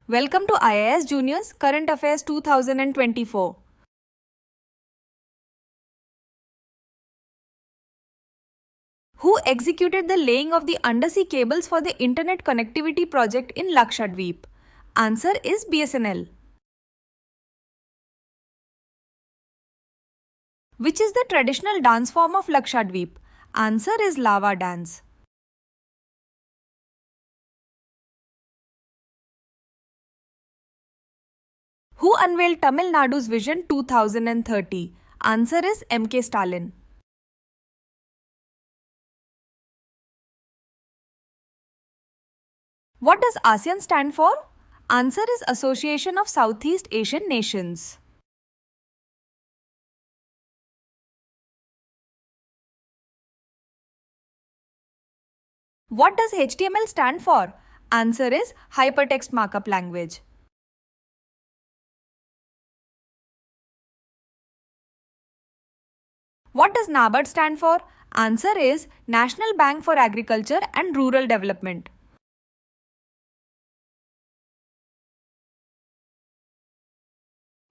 Welcome to IAS Juniors Current Affairs 2024. Who executed the laying of the undersea cables for the internet connectivity project in Lakshadweep? Answer is BSNL. Which is the traditional dance form of Lakshadweep? Answer is lava dance. Who unveiled Tamil Nadu's Vision 2030? Answer is MK Stalin. What does ASEAN stand for? Answer is Association of Southeast Asian Nations. What does HTML stand for? Answer is Hypertext Markup Language. What does NABARD stand for? Answer is National Bank for Agriculture and Rural Development.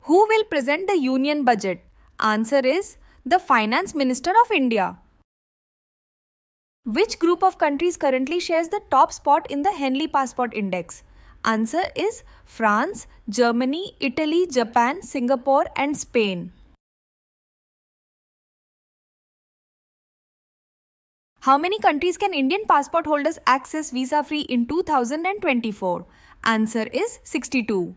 Who will present the Union Budget? Answer is the Finance Minister of India. Which group of countries currently shares the top spot in the Henley Passport Index? Answer is France, Germany, Italy, Japan, Singapore and Spain. How many countries can Indian passport holders access visa-free in 2024? Answer is 62.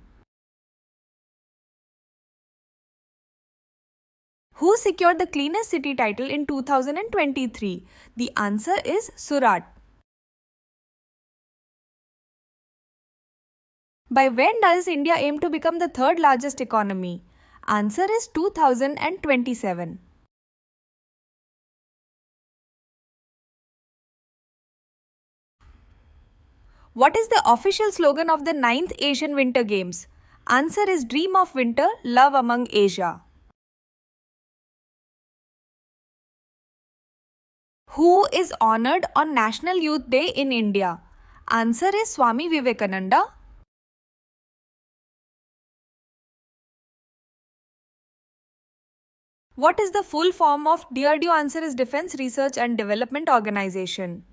Who secured the cleanest city title in 2023? The answer is Surat. By when does India aim to become the third largest economy? Answer is 2027. What is the official slogan of the 9th Asian Winter Games? Answer is Dream of Winter, Love Among Asia. Who is honored on National Youth Day in India? Answer is Swami Vivekananda. What is the full form of DRDO? Answer is Defense Research and Development Organization.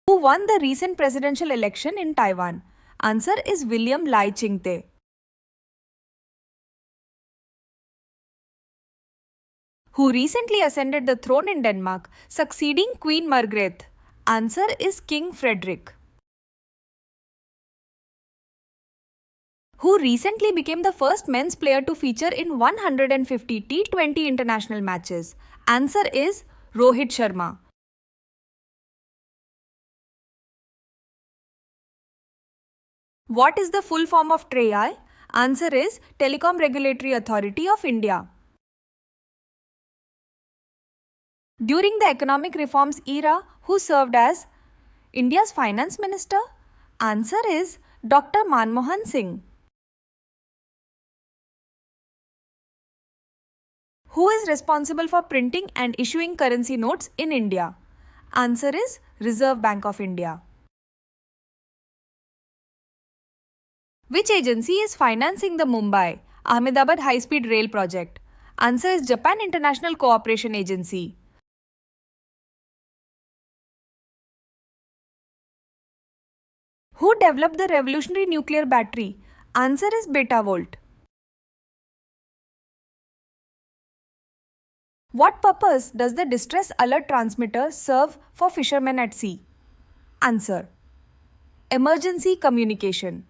Who won the recent presidential election in Taiwan? Answer is William Lai Ching-te. Who recently ascended the throne in Denmark, succeeding Queen Margrethe? Answer is King Frederick. Who recently became the first men's player to feature in 150 T20 international matches? Answer is Rohit Sharma. What is the full form of TRAI? Answer is Telecom Regulatory Authority of India. During the economic reforms era, who served as India's finance minister? Answer is Dr. Manmohan Singh. Who is responsible for printing and issuing currency notes in India? Answer is Reserve Bank of India. Which agency is financing the Mumbai-Ahmedabad high-speed rail project? Answer is Japan International Cooperation Agency. Who developed the revolutionary nuclear battery? Answer is Betavolt. What purpose does the distress alert transmitter serve for fishermen at sea? Answer: emergency communication.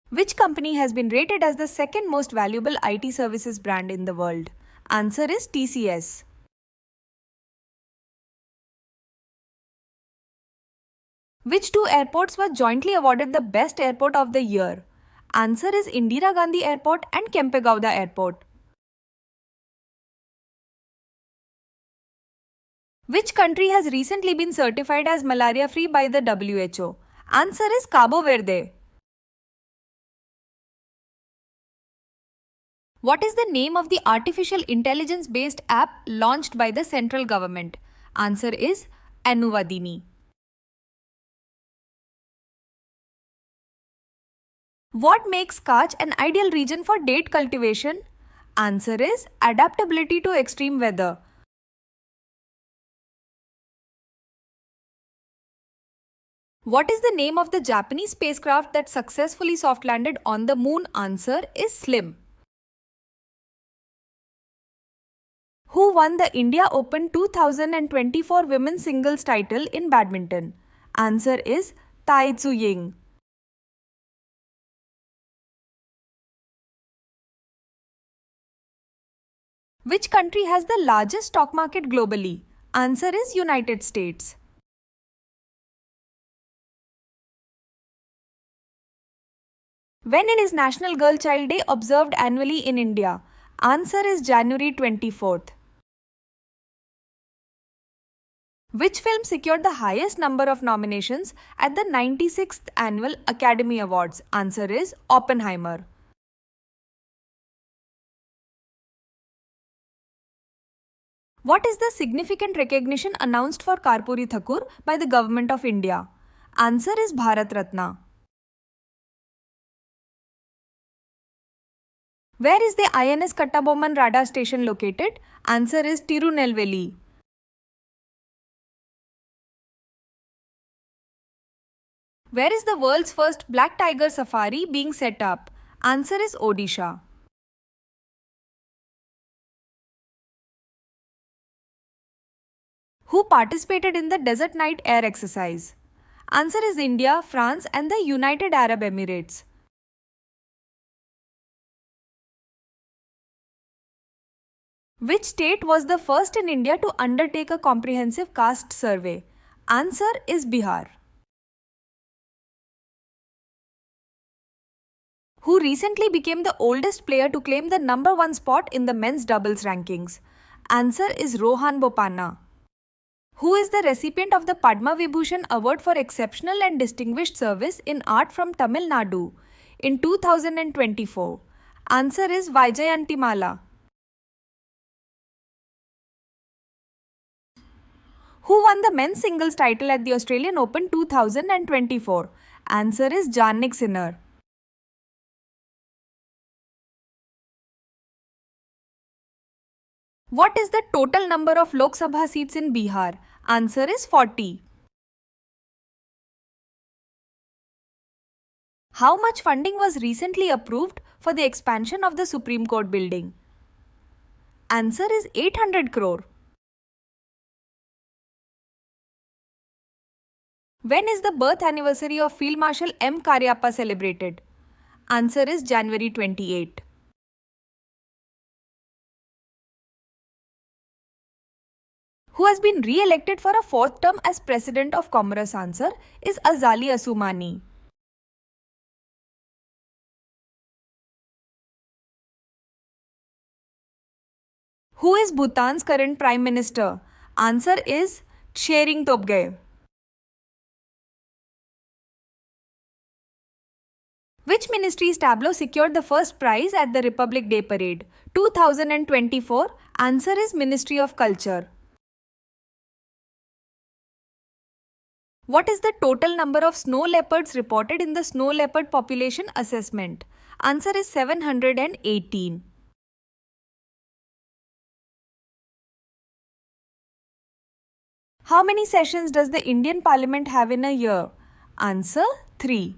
Which company has been rated as the second most valuable IT services brand in the world? Answer is TCS. Which two airports were jointly awarded the Best Airport of the Year? Answer is Indira Gandhi Airport and Kempegowda Airport. Which country has recently been certified as malaria-free by the WHO? Answer is Cabo Verde. What is the name of the artificial intelligence based app launched by the central government? Answer is Anuvadini. What makes Kutch an ideal region for date cultivation? Answer is adaptability to extreme weather. What is the name of the Japanese spacecraft that successfully soft landed on the moon? Answer is SLIM. Who won the India Open 2024 women's singles title in badminton? Answer is Tai Tzu Ying. Which country has the largest stock market globally? Answer is United States. When is National Girl Child Day observed annually in India? Answer is January 24th. Which film secured the highest number of nominations at the 96th Annual Academy Awards? Answer is Oppenheimer. What is the significant recognition announced for Karpuri Thakur by the Government of India? Answer is Bharat Ratna. Where is the INS Kattabomman radar station located? Answer is Tirunelveli. Where is the world's first black tiger safari being set up? Answer is Odisha. Who participated in the Desert Night Air exercise? Answer is India, France, and the United Arab Emirates. Which state was the first in India to undertake a comprehensive caste survey? Answer is Bihar. Who recently became the oldest player to claim the number 1 spot in the men's doubles rankings? Answer is Rohan Bopanna. Who is the recipient of the Padma Vibhushan Award for Exceptional and Distinguished Service in Art from Tamil Nadu in 2024? Answer is Vaijayantimala. Who won the men's singles title at the Australian Open 2024? Answer is Jannik Sinner. What is the total number of Lok Sabha seats in Bihar? Answer is 40. How much funding was recently approved for the expansion of the Supreme Court building? Answer is 800 crore. When is the birth anniversary of Field Marshal M. Karyappa celebrated? Answer is January 28. Who has been re-elected for a 4th term as President of Comoros? Answer is Azali Assoumani. Who is Bhutan's current Prime Minister? Answer is Tshering Tobgay. Which ministry's tableau secured the first prize at the Republic Day Parade 2024? Answer is Ministry of Culture. What is the total number of snow leopards reported in the snow leopard population assessment? Answer is 718. How many sessions does the Indian Parliament have in a year? Answer 3.